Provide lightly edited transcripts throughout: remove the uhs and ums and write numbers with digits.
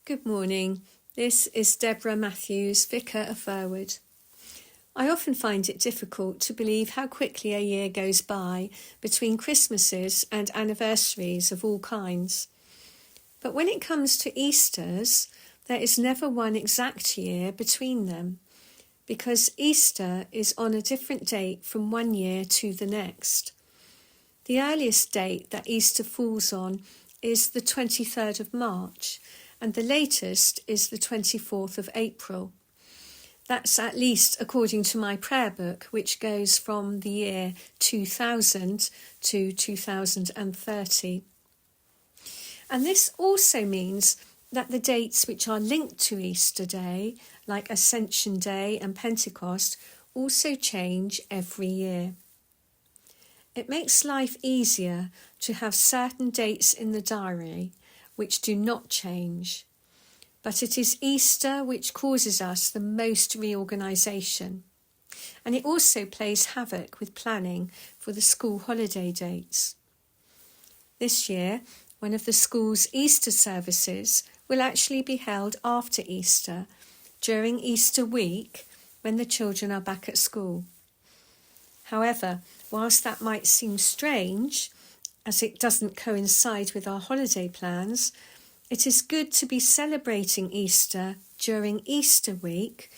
Good morning. This is Deborah Matthews, Vicar of Verwood. I often find it difficult to believe how quickly a year goes by between Christmases and anniversaries of all kinds. But when it comes to Easters, there is never one exact year between them, because Easter is on a different date from one year to the next. The earliest date that Easter falls on is the 23rd of March, and the latest is the 24th of April. That's at least according to my prayer book, which goes from the year 2000 to 2030. And this also means that the dates which are linked to Easter Day, like Ascension Day and Pentecost, also change every year. It makes life easier to have certain dates in the diary which do not change. But it is Easter which causes us the most reorganisation. And it also plays havoc with planning for the school holiday dates. This year, one of the school's Easter services will actually be held after Easter, during Easter week, when the children are back at school. However, whilst that might seem strange, as it doesn't coincide with our holiday plans, it is good to be celebrating Easter during Easter week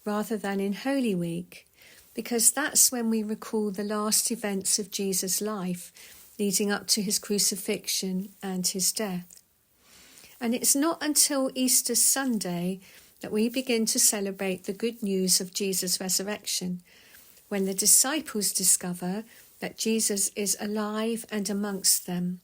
rather than in Holy Week, because that's when we recall the last events of Jesus' life leading up to his crucifixion and his death. And it's not until Easter Sunday that we begin to celebrate the good news of Jesus' resurrection, when the disciples discover that Jesus is alive and amongst them.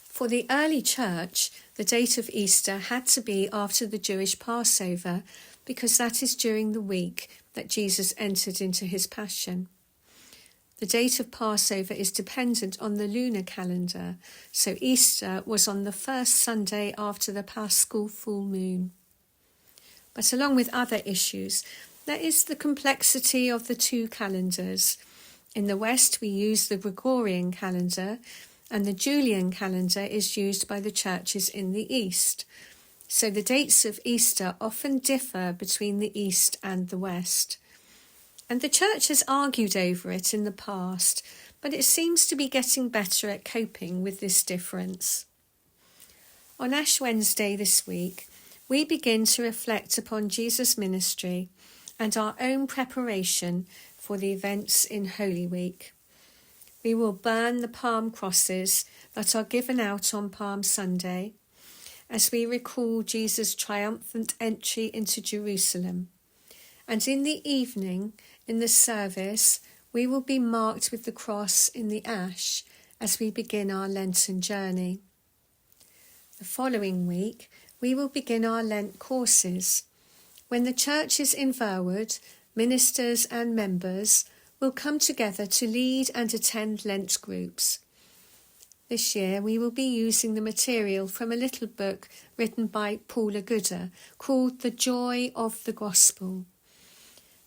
For the early church, the date of Easter had to be after the Jewish Passover, because that is during the week that Jesus entered into his passion. The date of Passover is dependent on the lunar calendar, so Easter was on the first Sunday after the Paschal full moon. But along with other issues, there is the complexity of the two calendars. In the West, we use the Gregorian calendar, and the Julian calendar is used by the churches in the East. So the dates of Easter often differ between the East and the West. And the church has argued over it in the past, but it seems to be getting better at coping with this difference. On Ash Wednesday this week, we begin to reflect upon Jesus' ministry and our own preparation for the events in Holy Week. We will burn the palm crosses that are given out on Palm Sunday as we recall Jesus' triumphant entry into Jerusalem. And in the evening, in the service, we will be marked with the cross in the ash as we begin our Lenten journey. The following week, we will begin our Lent courses, when the churches in Verwood, ministers and members will come together to lead and attend Lent groups. This year we will be using the material from a little book written by Paula Gooder called The Joy of the Gospel.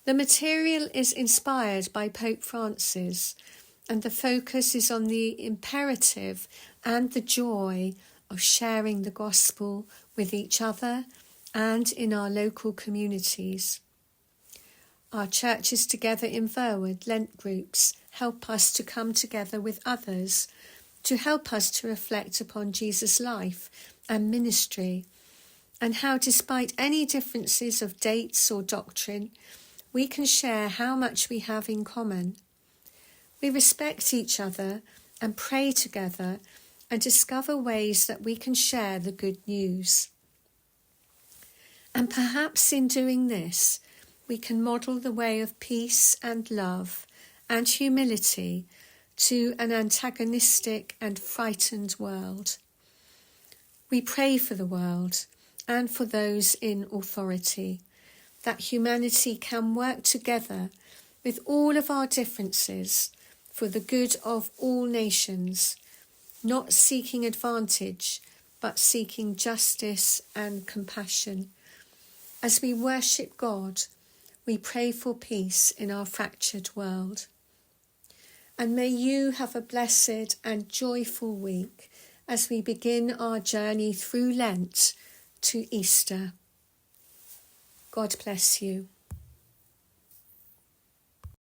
The material is inspired by Pope Francis, and the focus is on the imperative and the joy of sharing the gospel with each other and in our local communities. Our churches together in Verwood Lent groups help us to come together with others, to help us to reflect upon Jesus' life and ministry, and how despite any differences of dates or doctrine, we can share how much we have in common. We respect each other and pray together and discover ways that we can share the good news. And perhaps in doing this, we can model the way of peace and love and humility to an antagonistic and frightened world. We pray for the world and for those in authority, that humanity can work together with all of our differences for the good of all nations, not seeking advantage, but seeking justice and compassion. As we worship God, we pray for peace in our fractured world. And may you have a blessed and joyful week as we begin our journey through Lent to Easter. God bless you.